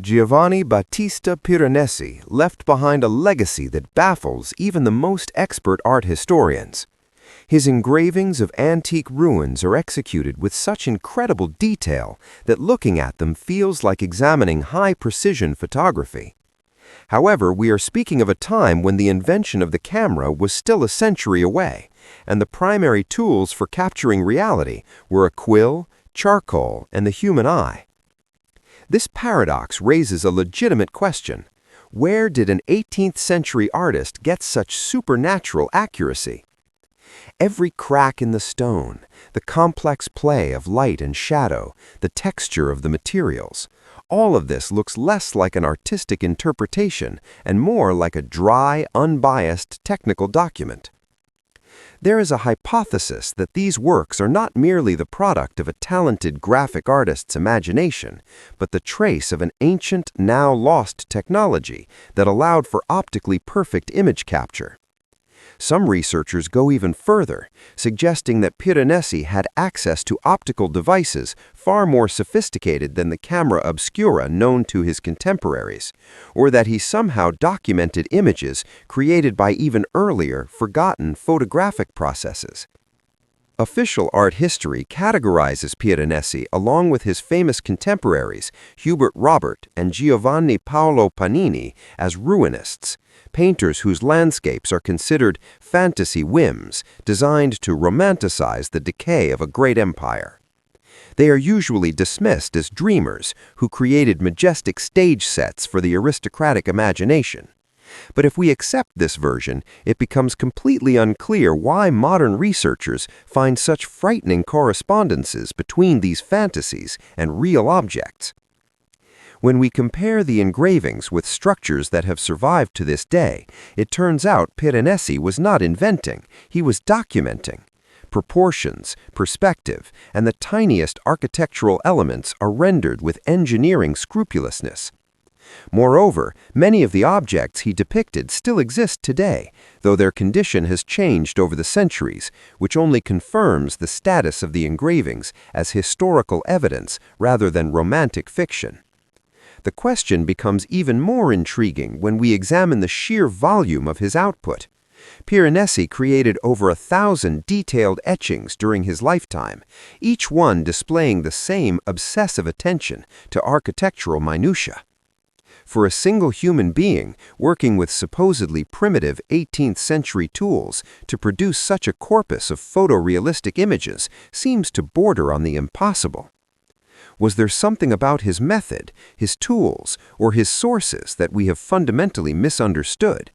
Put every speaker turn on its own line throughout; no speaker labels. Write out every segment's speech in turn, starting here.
Giovanni Battista Piranesi left behind a legacy that baffles even the most expert art historians. His engravings of antique ruins are executed with such incredible detail that looking at them feels like examining high-precision photography. However, we are speaking of a time when the invention of the camera was still a century away, and the primary tools for capturing reality were a quill, charcoal, and the human eye. This paradox raises a legitimate question. Where did an 18th-century artist get such supernatural accuracy? Every crack in the stone, the complex play of light and shadow, the texture of the materials, all of this looks less like an artistic interpretation and more like a dry, unbiased technical document. There is a hypothesis that these works are not merely the product of a talented graphic artist's imagination, but the trace of an ancient, now lost technology that allowed for optically perfect image capture. Some researchers go even further, suggesting that Piranesi had access to optical devices far more sophisticated than the camera obscura known to his contemporaries, or that he somehow documented images created by even earlier, forgotten photographic processes. Official art history categorizes Piranesi along with his famous contemporaries Hubert Robert and Giovanni Paolo Panini as ruinists, painters whose landscapes are considered fantasy whims designed to romanticize the decay of a great empire. They are usually dismissed as dreamers who created majestic stage sets for the aristocratic imagination. But if we accept this version, it becomes completely unclear why modern researchers find such frightening correspondences between these fantasies and real objects. When we compare the engravings with structures that have survived to this day, it turns out Piranesi was not inventing, he was documenting. Proportions, perspective, and the tiniest architectural elements are rendered with engineering scrupulousness. Moreover, many of the objects he depicted still exist today, though their condition has changed over the centuries, which only confirms the status of the engravings as historical evidence rather than romantic fiction. The question becomes even more intriguing when we examine the sheer volume of his output. Piranesi created over 1,000 detailed etchings during his lifetime, each one displaying the same obsessive attention to architectural minutiae. For a single human being working with supposedly primitive 18th-century tools to produce such a corpus of photorealistic images seems to border on the impossible. Was there something about his method, his tools, or his sources that we have fundamentally misunderstood?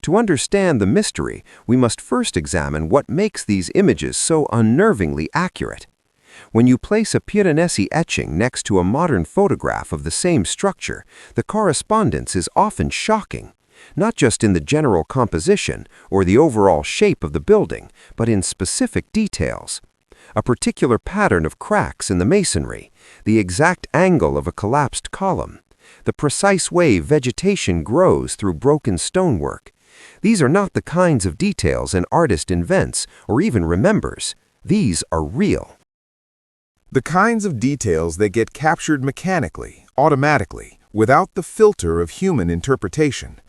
To understand the mystery, we must first examine what makes these images so unnervingly accurate. When you place a Piranesi etching next to a modern photograph of the same structure, the correspondence is often shocking, not just in the general composition or the overall shape of the building, but in specific details. A particular pattern of cracks in the masonry, the exact angle of a collapsed column, the precise way vegetation grows through broken stonework. These are not the kinds of details an artist invents or even remembers. These are real.
The kinds of details that get captured mechanically, automatically, without the filter of human interpretation.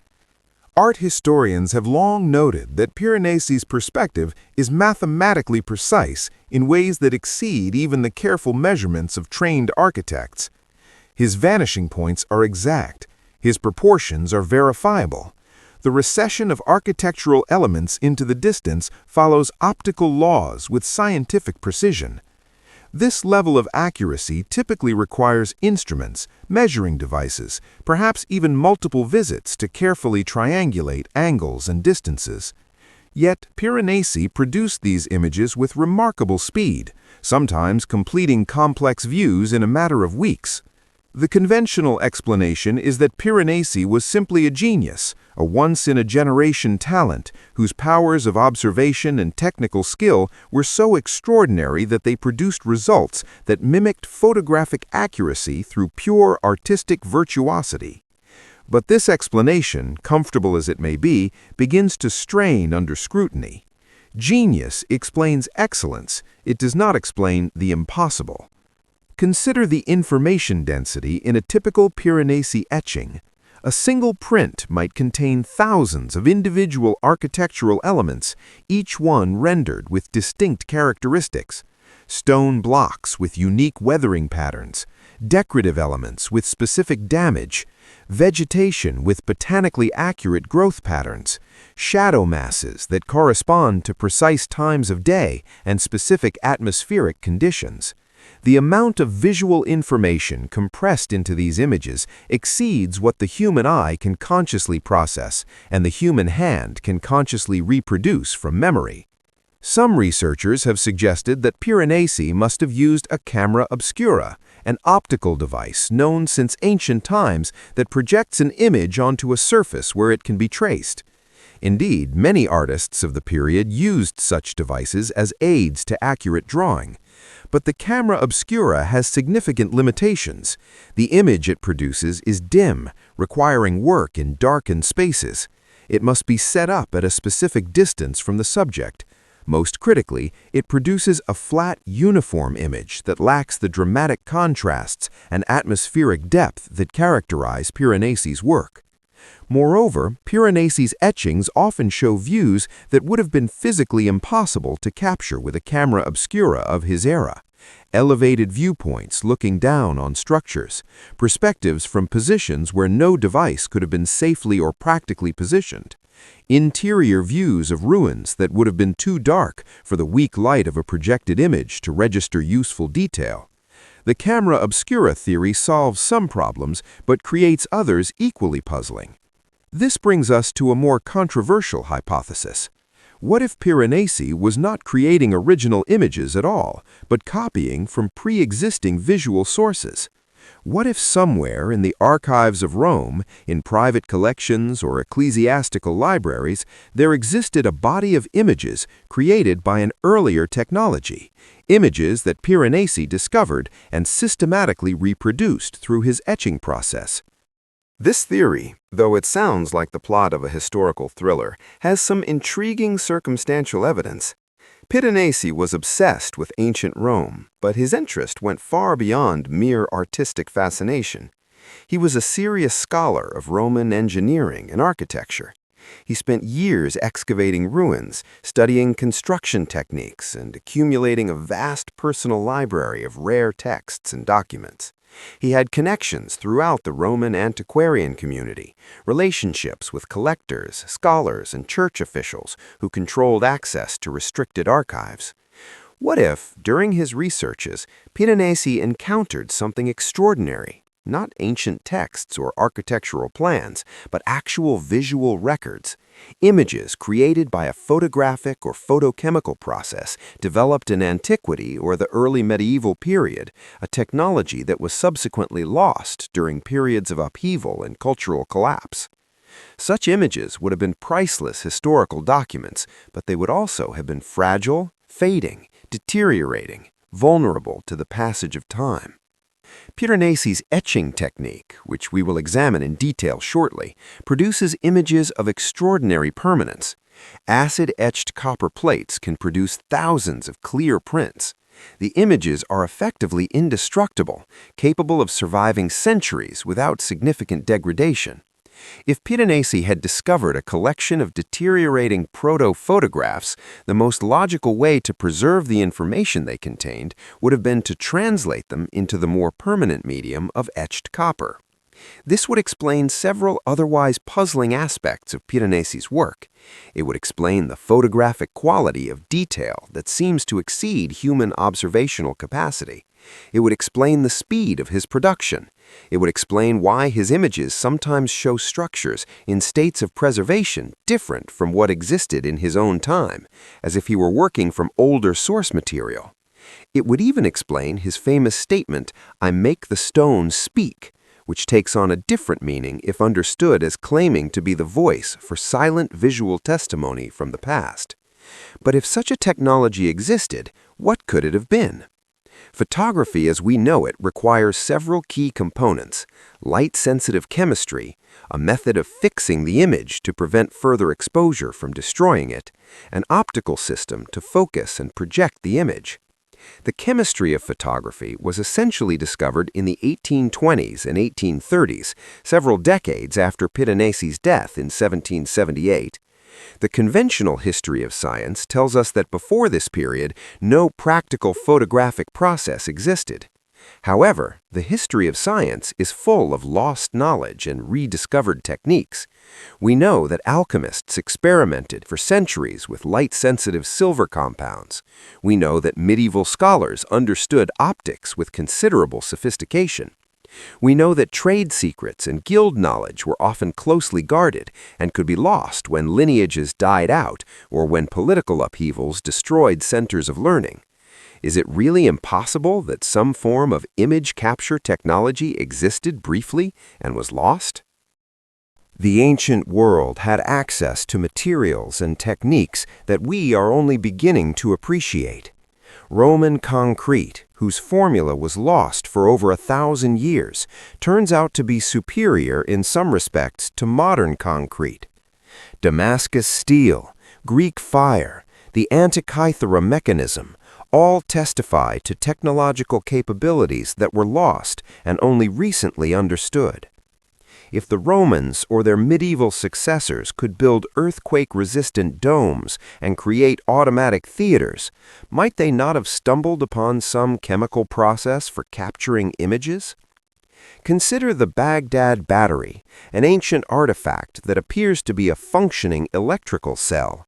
Art historians have long noted that Piranesi's perspective is mathematically precise in ways that exceed even the careful measurements of trained architects. His vanishing points are exact. His proportions are verifiable. The recession of architectural elements into the distance follows optical laws with scientific precision. This level of accuracy typically requires instruments, measuring devices, perhaps even multiple visits to carefully triangulate angles and distances. Yet Piranesi produced these images with remarkable speed, sometimes completing complex views in a matter of weeks. The conventional explanation is that Piranesi was simply a genius, a once-in-a-generation talent whose powers of observation and technical skill were so extraordinary that they produced results that mimicked photographic accuracy through pure artistic virtuosity. But this explanation, comfortable as it may be, begins to strain under scrutiny. Genius explains excellence, it does not explain the impossible. Consider the information density in a typical Piranesi etching. A single print might contain thousands of individual architectural elements, each one rendered with distinct characteristics. Stone blocks with unique weathering patterns, decorative elements with specific damage, vegetation with botanically accurate growth patterns, shadow masses that correspond to precise times of day and specific atmospheric conditions. The amount of visual information compressed into these images exceeds what the human eye can consciously process and the human hand can consciously reproduce from memory. Some researchers have suggested that Piranesi must have used a camera obscura, an optical device known since ancient times that projects an image onto a surface where it can be traced. Indeed, many artists of the period used such devices as aids to accurate drawing. But the camera obscura has significant limitations. The image it produces is dim, requiring work in darkened spaces. It must be set up at a specific distance from the subject. Most critically, it produces a flat, uniform image that lacks the dramatic contrasts and atmospheric depth that characterize Piranesi's work. Moreover, Piranesi's etchings often show views that would have been physically impossible to capture with a camera obscura of his era. Elevated viewpoints looking down on structures, perspectives from positions where no device could have been safely or practically positioned, interior views of ruins that would have been too dark for the weak light of a projected image to register useful detail. The camera obscura theory solves some problems but creates others equally puzzling. This brings us to a more controversial hypothesis. What if Piranesi was not creating original images at all, but copying from pre-existing visual sources? What if somewhere in the archives of Rome, in private collections or ecclesiastical libraries, there existed a body of images created by an earlier technology, images that Piranesi discovered and systematically reproduced through his etching process?
This theory, though it sounds like the plot of a historical thriller, has some intriguing circumstantial evidence. Piranesi was obsessed with ancient Rome, but his interest went far beyond mere artistic fascination. He was a serious scholar of Roman engineering and architecture. He spent years excavating ruins, studying construction techniques, and accumulating a vast personal library of rare texts and documents. He had connections throughout the Roman antiquarian community, relationships with collectors, scholars, and church officials who controlled access to restricted archives. What if, during his researches, Piranesi encountered something extraordinary? Not ancient texts or architectural plans, but actual visual records. Images created by a photographic or photochemical process developed in antiquity or the early medieval period, a technology that was subsequently lost during periods of upheaval and cultural collapse. Such images would have been priceless historical documents, but they would also have been fragile, fading, deteriorating, vulnerable to the passage of time. Piranesi's etching technique, which we will examine in detail shortly, produces images of extraordinary permanence. Acid-etched copper plates can produce thousands of clear prints. The images are effectively indestructible, capable of surviving centuries without significant degradation. If Piranesi had discovered a collection of deteriorating proto-photographs, the most logical way to preserve the information they contained would have been to translate them into the more permanent medium of etched copper. This would explain several otherwise puzzling aspects of Piranesi's work. It would explain the photographic quality of detail that seems to exceed human observational capacity. It would explain the speed of his production. It would explain why his images sometimes show structures in states of preservation different from what existed in his own time, as if he were working from older source material. It would even explain his famous statement, "I make the stone speak," which takes on a different meaning if understood as claiming to be the voice for silent visual testimony from the past. But if such a technology existed, what could it have been? Photography as we know it requires several key components: light-sensitive chemistry, a method of fixing the image to prevent further exposure from destroying it, an optical system to focus and project the image. The chemistry of photography was essentially discovered in the 1820s and 1830s, several decades after Piranesi's death in 1778. The conventional history of science tells us that before this period, no practical photographic process existed. However, the history of science is full of lost knowledge and rediscovered techniques. We know that alchemists experimented for centuries with light-sensitive silver compounds. We know that medieval scholars understood optics with considerable sophistication. We know that trade secrets and guild knowledge were often closely guarded and could be lost when lineages died out or when political upheavals destroyed centers of learning. Is it really impossible that some form of image capture technology existed briefly and was lost? The ancient world had access to materials and techniques that we are only beginning to appreciate. Roman concrete, whose formula was lost for over 1,000 years, turns out to be superior in some respects to modern concrete. Damascus steel, Greek fire, the Antikythera mechanism, all testify to technological capabilities that were lost and only recently understood. If the Romans or their medieval successors could build earthquake-resistant domes and create automatic theaters, might they not have stumbled upon some chemical process for capturing images? Consider the Baghdad Battery, an ancient artifact that appears to be a functioning electrical cell.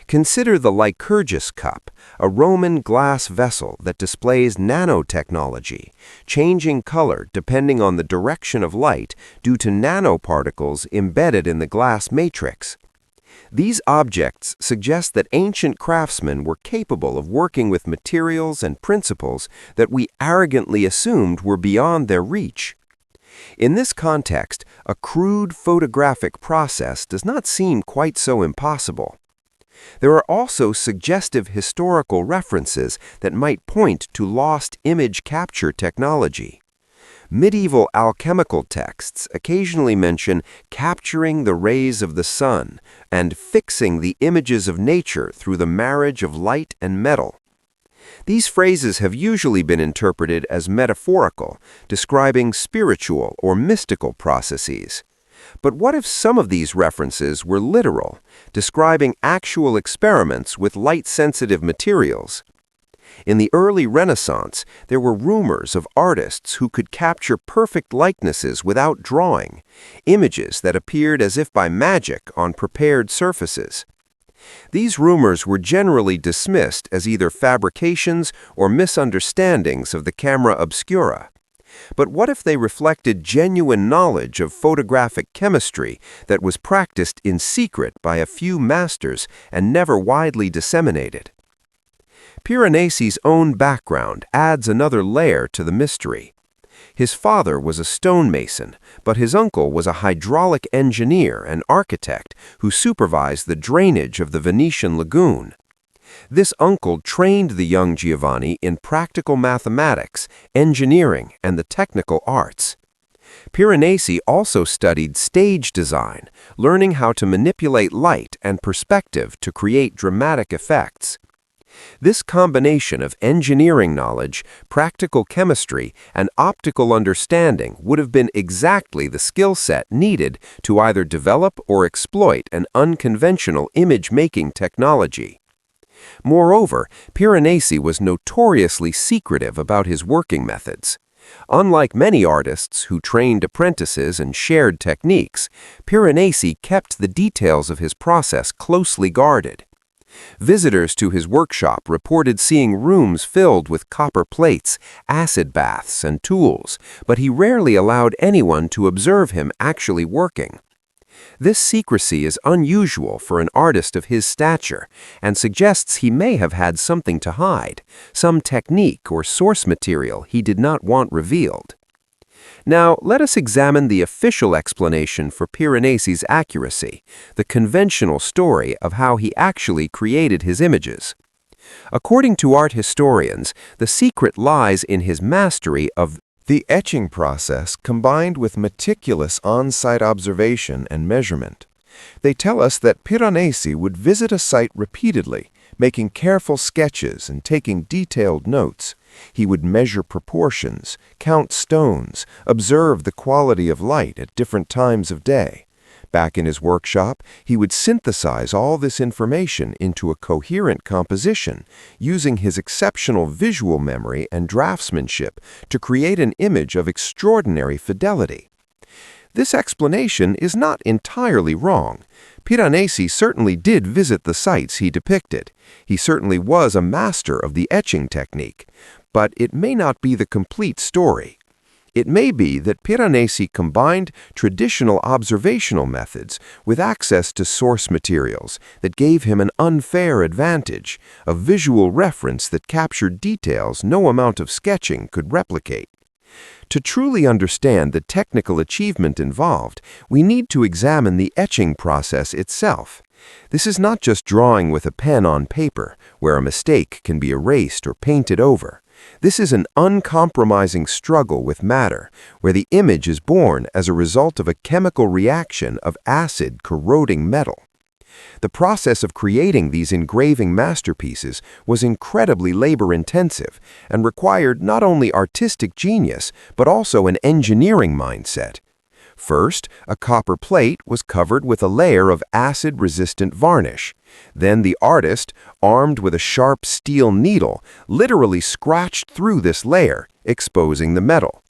Consider the Lycurgus cup, a Roman glass vessel that displays nanotechnology, changing color depending on the direction of light due to nanoparticles embedded in the glass matrix. These objects suggest that ancient craftsmen were capable of working with materials and principles that we arrogantly assumed were beyond their reach. In this context, a crude photographic process does not seem quite so impossible. There are also suggestive historical references that might point to lost image capture technology. Medieval alchemical texts occasionally mention capturing the rays of the sun and fixing the images of nature through the marriage of light and metal. These phrases have usually been interpreted as metaphorical, describing spiritual or mystical processes. But what if some of these references were literal, describing actual experiments with light-sensitive materials? In the early Renaissance, there were rumors of artists who could capture perfect likenesses without drawing, images that appeared as if by magic on prepared surfaces. These rumors were generally dismissed as either fabrications or misunderstandings of the camera obscura. But what if they reflected genuine knowledge of photographic chemistry that was practiced in secret by a few masters and never widely disseminated? Piranesi's own background adds another layer to the mystery. His father was a stonemason, but his uncle was a hydraulic engineer and architect who supervised the drainage of the Venetian lagoon. This uncle trained the young Giovanni in practical mathematics, engineering, and the technical arts. Piranesi also studied stage design, learning how to manipulate light and perspective to create dramatic effects. This combination of engineering knowledge, practical chemistry, and optical understanding would have been exactly the skill set needed to either develop or exploit an unconventional image-making technology. Moreover, Piranesi was notoriously secretive about his working methods. Unlike many artists who trained apprentices and shared techniques, Piranesi kept the details of his process closely guarded. Visitors to his workshop reported seeing rooms filled with copper plates, acid baths, and tools, but he rarely allowed anyone to observe him actually working. This secrecy is unusual for an artist of his stature and suggests he may have had something to hide, some technique or source material he did not want revealed. Now, let us examine the official explanation for Piranesi's accuracy, the conventional story of how he actually created his images. According to art historians, the secret lies in his mastery of the etching process combined with meticulous on-site observation and measurement. They tell us that Piranesi would visit a site repeatedly, Making careful sketches and taking detailed notes, he would measure proportions, count stones, observe the quality of light at different times of day. Back in his workshop, he would synthesize all this information into a coherent composition, using his exceptional visual memory and draftsmanship to create an image of extraordinary fidelity. This explanation is not entirely wrong. Piranesi certainly did visit the sites he depicted. He certainly was a master of the etching technique, but it may not be the complete story. It may be that Piranesi combined traditional observational methods with access to source materials that gave him an unfair advantage, a visual reference that captured details no amount of sketching could replicate. To truly understand the technical achievement involved, we need to examine the etching process itself. This is not just drawing with a pen on paper, where a mistake can be erased or painted over. This is an uncompromising struggle with matter, where the image is born as a result of a chemical reaction of acid corroding metal. The process of creating these engraving masterpieces was incredibly labor-intensive and required not only artistic genius, but also an engineering mindset. First, a copper plate was covered with a layer of acid-resistant varnish. Then the artist, armed with a sharp steel needle, literally scratched through this layer, exposing the metal.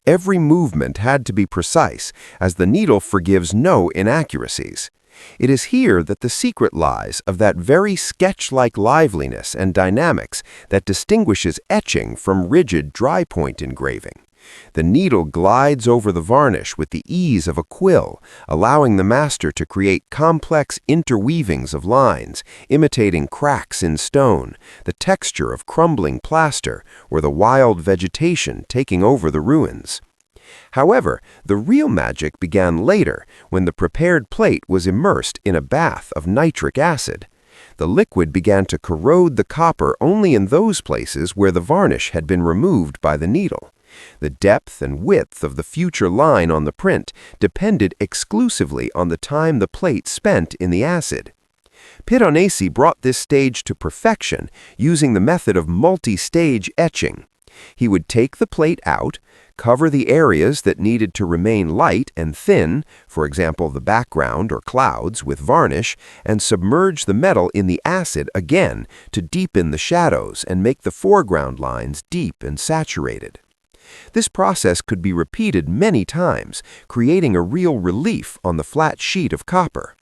Every movement had to be precise, as the needle forgives no inaccuracies. It is here that the secret lies of that very sketch-like liveliness and dynamics that distinguishes etching from rigid dry-point engraving. The needle glides over the varnish with the ease of a quill, allowing the master to create complex interweavings of lines, imitating cracks in stone, the texture of crumbling plaster, or the wild vegetation taking over the ruins. However, the real magic began later, when the prepared plate was immersed in a bath of nitric acid. The liquid began to corrode the copper only in those places where the varnish had been removed by the needle. The depth and width of the future line on the print depended exclusively on the time the plate spent in the acid. Piranesi brought this stage to perfection using the method of multi-stage etching. He would take the plate out, cover the areas that needed to remain light and thin, for example the background or clouds, with varnish, and submerge the metal in the acid again to deepen the shadows and make the foreground lines deep and saturated. This process could be repeated many times, creating a real relief on the flat sheet of copper.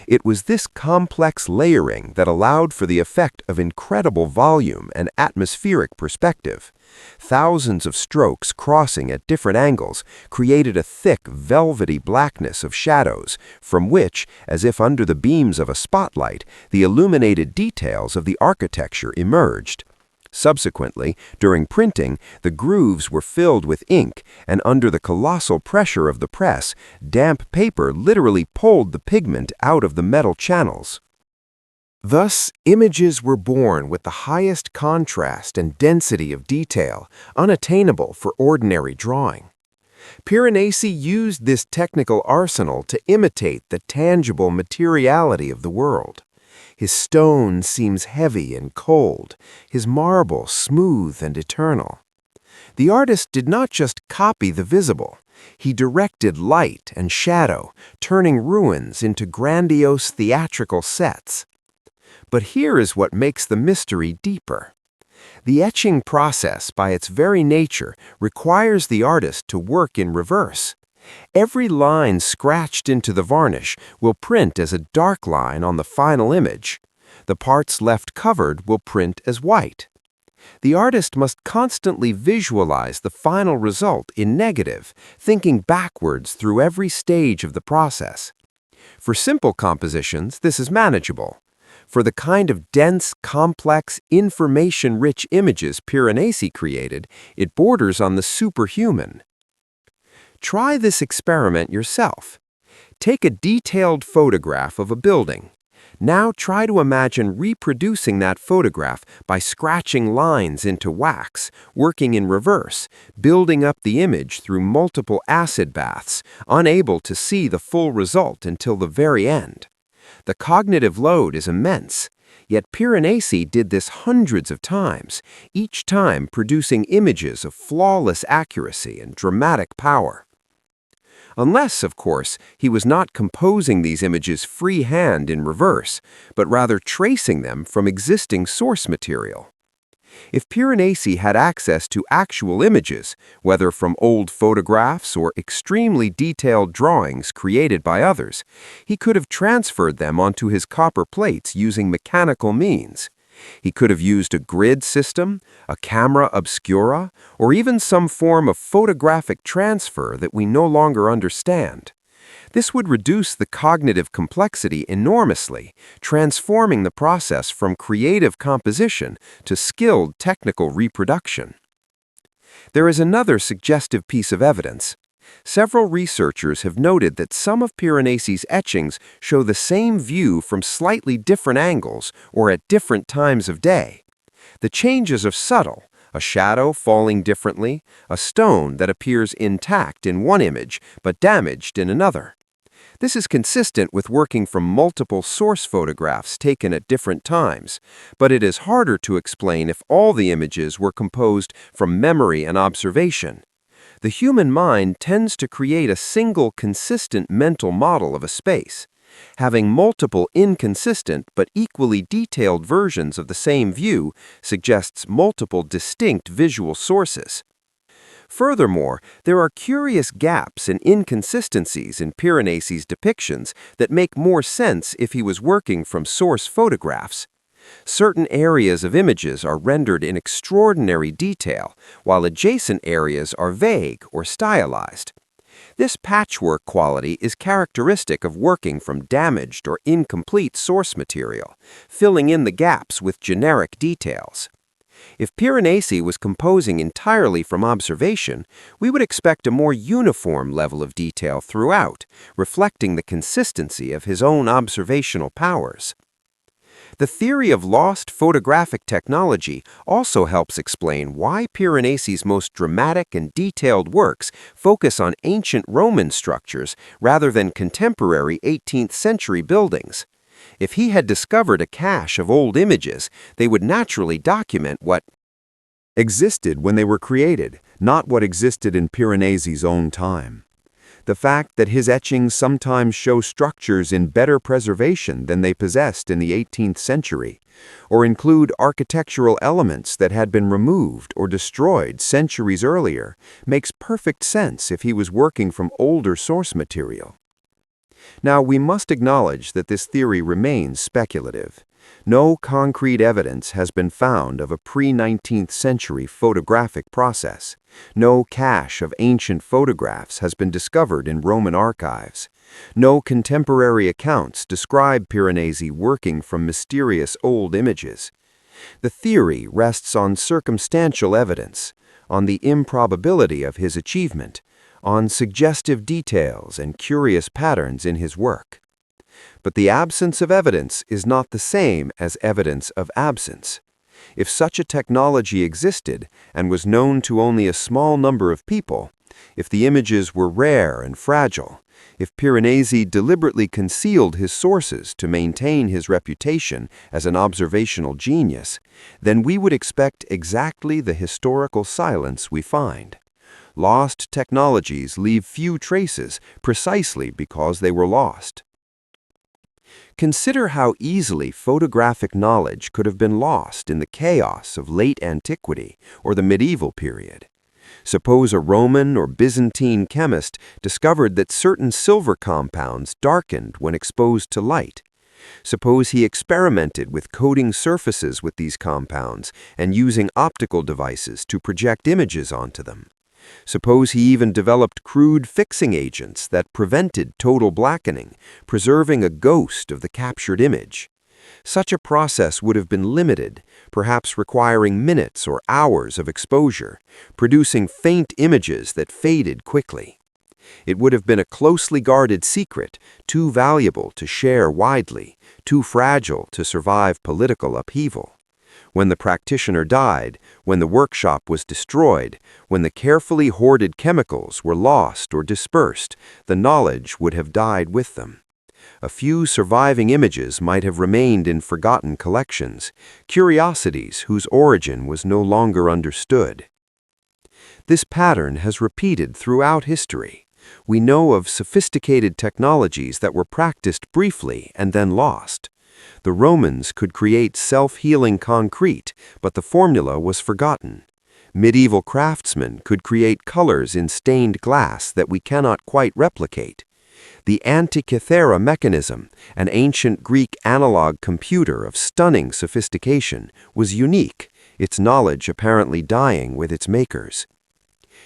It was this complex layering that allowed for the effect of incredible volume and atmospheric perspective. Thousands of strokes crossing at different angles created a thick, velvety blackness of shadows, from which, as if under the beams of a spotlight, the illuminated details of the architecture emerged. Subsequently, during printing, the grooves were filled with ink, and under the colossal pressure of the press, damp paper literally pulled the pigment out of the metal channels. Thus, images were born with the highest contrast and density of detail, unattainable for ordinary drawing. Piranesi used this technical arsenal to imitate the tangible materiality of the world. His stone seems heavy and cold, his marble smooth and eternal. The artist did not just copy the visible. He directed light and shadow, turning ruins into grandiose theatrical sets. But here is what makes the mystery deeper. The etching process, by its very nature, requires the artist to work in reverse. Every line scratched into the varnish will print as a dark line on the final image. The parts left covered will print as white. The artist must constantly visualize the final result in negative, thinking backwards through every stage of the process. For simple compositions, this is manageable. For the kind of dense, complex, information-rich images Piranesi created, it borders on the superhuman. Try this experiment yourself. Take a detailed photograph of a building. Now try to imagine reproducing that photograph by scratching lines into wax, working in reverse, building up the image through multiple acid baths, unable to see the full result until the very end. The cognitive load is immense. Yet Piranesi did this hundreds of times, each time producing images of flawless accuracy and dramatic power. Unless, of course, he was not composing these images freehand in reverse, but rather tracing them from existing source material. If Piranesi had access to actual images, whether from old photographs or extremely detailed drawings created by others, he could have transferred them onto his copper plates using mechanical means. He could have used a grid system, a camera obscura, or even some form of photographic transfer that we no longer understand. This would reduce the cognitive complexity enormously, transforming the process from creative composition to skilled technical reproduction. There is another suggestive piece of evidence. Several researchers have noted that some of Piranesi's etchings show the same view from slightly different angles or at different times of day. The changes are subtle, a shadow falling differently, a stone that appears intact in one image but damaged in another. This is consistent with working from multiple source photographs taken at different times, but it is harder to explain if all the images were composed from memory and observation. The human mind tends to create a single consistent mental model of a space. Having multiple inconsistent but equally detailed versions of the same view suggests multiple distinct visual sources. Furthermore, there are curious gaps and inconsistencies in Piranesi's depictions that make more sense if he was working from source photographs. Certain areas of images are rendered in extraordinary detail, while adjacent areas are vague or stylized. This patchwork quality is characteristic of working from damaged or incomplete source material, filling in the gaps with generic details. If Piranesi was composing entirely from observation, we would expect a more uniform level of detail throughout, reflecting the consistency of his own observational powers. The theory of lost photographic technology also helps explain why Piranesi's most dramatic and detailed works focus on ancient Roman structures rather than contemporary 18th-century buildings. If he had discovered a cache of old images, they would naturally document what
existed when they were created, not what existed in Piranesi's own time. The fact that his etchings sometimes show structures in better preservation than they possessed in the 18th century, or include architectural elements that had been removed or destroyed centuries earlier, makes perfect sense if he was working from older source material. Now, we must acknowledge that this theory remains speculative. No concrete evidence has been found of a pre-19th century photographic process. No cache of ancient photographs has been discovered in Roman archives. No contemporary accounts describe Piranesi working from mysterious old images. The theory rests on circumstantial evidence, on the improbability of his achievement, on suggestive details and curious patterns in his work. But the absence of evidence is not the same as evidence of absence. If such a technology existed and was known to only a small number of people, if the images were rare and fragile, if Piranesi deliberately concealed his sources to maintain his reputation as an observational genius, then we would expect exactly the historical silence we find. Lost technologies leave few traces precisely because they were lost. Consider how easily photographic knowledge could have been lost in the chaos of late antiquity or the medieval period. Suppose a Roman or Byzantine chemist discovered that certain silver compounds darkened when exposed to light. Suppose he experimented with coating surfaces with these compounds and using optical devices to project images onto them. Suppose he even developed crude fixing agents that prevented total blackening, preserving a ghost of the captured image. Such a process would have been limited, perhaps requiring minutes or hours of exposure, producing faint images that faded quickly. It would have been a closely guarded secret, too valuable to share widely, too fragile to survive political upheaval. When the practitioner died, when the workshop was destroyed, when the carefully hoarded chemicals were lost or dispersed, the knowledge would have died with them.
A few surviving images might have remained in forgotten collections, curiosities whose origin was no longer understood. This pattern has repeated throughout history. We know of sophisticated technologies that were practiced briefly and then lost. The Romans could create self-healing concrete, but the formula was forgotten. Medieval craftsmen could create colors in stained glass that we cannot quite replicate. The Antikythera mechanism, an ancient Greek analog computer of stunning sophistication, was unique, its knowledge apparently dying with its makers.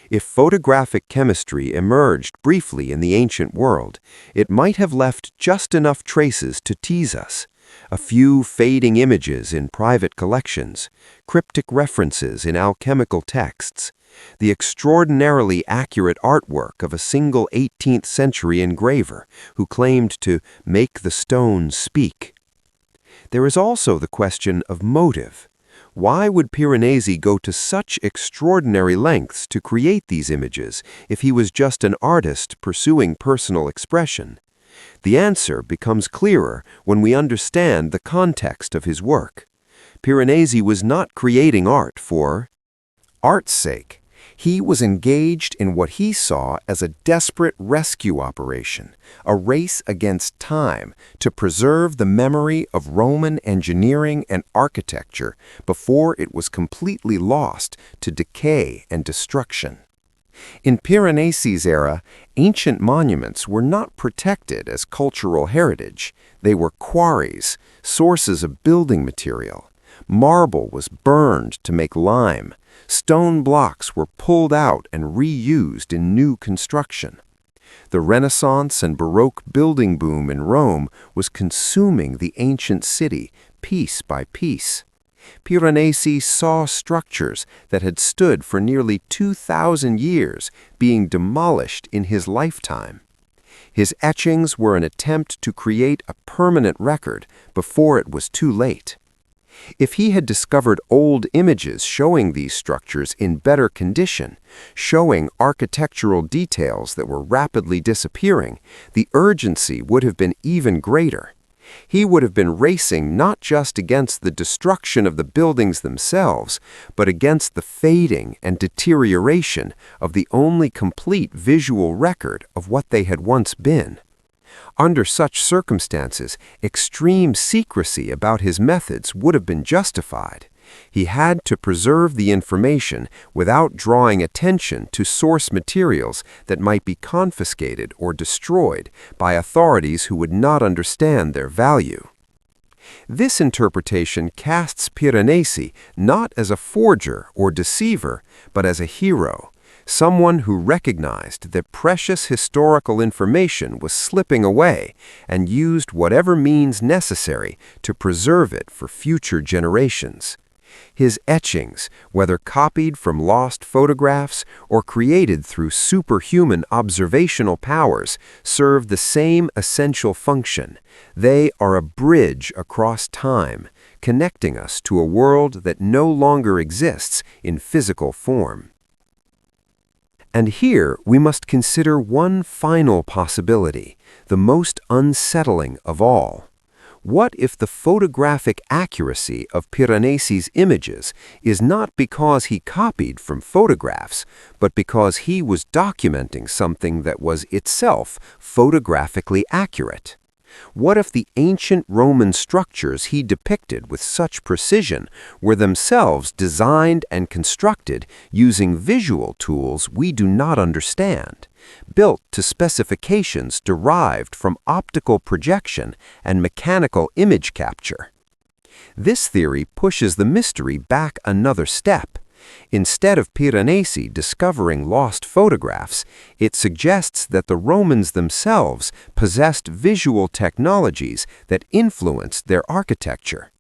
If photographic chemistry emerged briefly in the ancient world, it might have left just enough traces to tease us. A few fading images in private collections, cryptic references in alchemical texts, the extraordinarily accurate artwork of a single 18th-century engraver who claimed to make the stones speak. There is also the question of motive. Why would Piranesi go to such extraordinary lengths to create these images if he was just an artist pursuing personal expression? The answer becomes clearer when we understand the context of his work. Piranesi was not creating art for art's sake. He was engaged in what he saw as a desperate rescue operation, a race against time to preserve the memory of Roman engineering and architecture before it was completely lost to decay and destruction. In Piranesi's era, ancient monuments were not protected as cultural heritage. They were quarries, sources of building material. Marble was burned to make lime. Stone blocks were pulled out and reused in new construction. The Renaissance and Baroque building boom in Rome was consuming the ancient city piece by piece. Piranesi saw structures that had stood for nearly 2,000 years being demolished in his lifetime. His etchings were an attempt to create a permanent record before it was too late. If he had discovered old images showing these structures in better condition, showing architectural details that were rapidly disappearing, the urgency would have been even greater. He would have been racing not just against the destruction of the buildings themselves, but against the fading and deterioration of the only complete visual record of what they had once been. Under such circumstances, extreme secrecy about his methods would have been justified. He had to preserve the information without drawing attention to source materials that might be confiscated or destroyed by authorities who would not understand their value. This interpretation casts Piranesi not as a forger or deceiver, but as a hero, someone who recognized that precious historical information was slipping away and used whatever means necessary to preserve it for future generations. His etchings, whether copied from lost photographs or created through superhuman observational powers, serve the same essential function. They are a bridge across time, connecting us to a world that no longer exists in physical form. And here we must consider one final possibility, the most unsettling of all. What if the photographic accuracy of Piranesi's images is not because he copied from photographs, but because he was documenting something that was itself photographically accurate? What if the ancient Roman structures he depicted with such precision were themselves designed and constructed using visual tools we do not understand, built to specifications derived from optical projection and mechanical image capture? This theory pushes the mystery back another step. Instead of Piranesi discovering lost photographs, it suggests that the Romans themselves possessed visual technologies that influenced their architecture.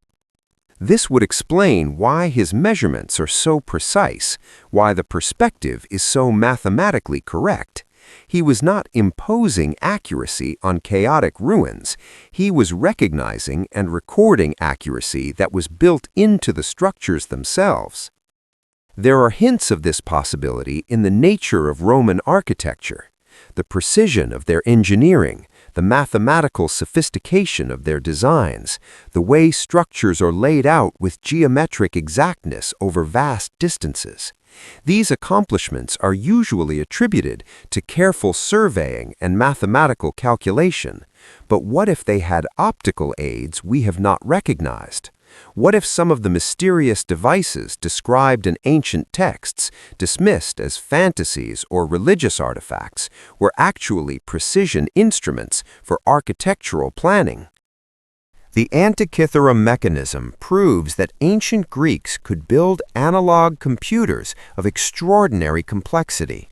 This would explain why his measurements are so precise, why the perspective is so mathematically correct. He was not imposing accuracy on chaotic ruins. He was recognizing and recording accuracy that was built into the structures themselves. There are hints of this possibility in the nature of Roman architecture, the precision of their engineering, the mathematical sophistication of their designs, the way structures are laid out with geometric exactness over vast distances. These accomplishments are usually attributed to careful surveying and mathematical calculation. But what if they had optical aids we have not recognized? What if some of the mysterious devices described in ancient texts, dismissed as fantasies or religious artifacts, were actually precision instruments for architectural planning? The Antikythera mechanism proves that ancient Greeks could build analog computers of extraordinary complexity.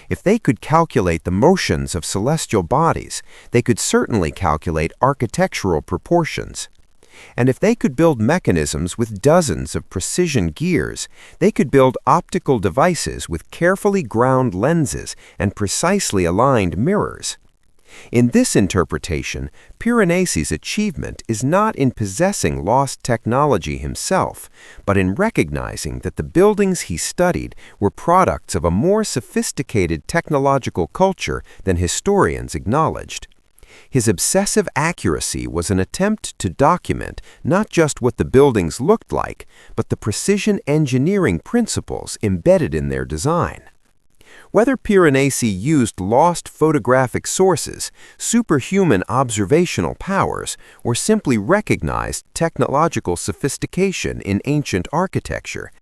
If they could calculate the motions of celestial bodies, they could certainly calculate architectural proportions. And if they could build mechanisms with dozens of precision gears, they could build optical devices with carefully ground lenses and precisely aligned mirrors. In this interpretation, Piranesi's achievement is not in possessing lost technology himself, but in recognizing that the buildings he studied were products of a more sophisticated technological culture than historians acknowledged. His obsessive accuracy was an attempt to document not just what the buildings looked like, but the precision engineering principles embedded in their design. Whether Piranesi used lost photographic sources, superhuman observational powers, or simply recognized technological sophistication in ancient architecture,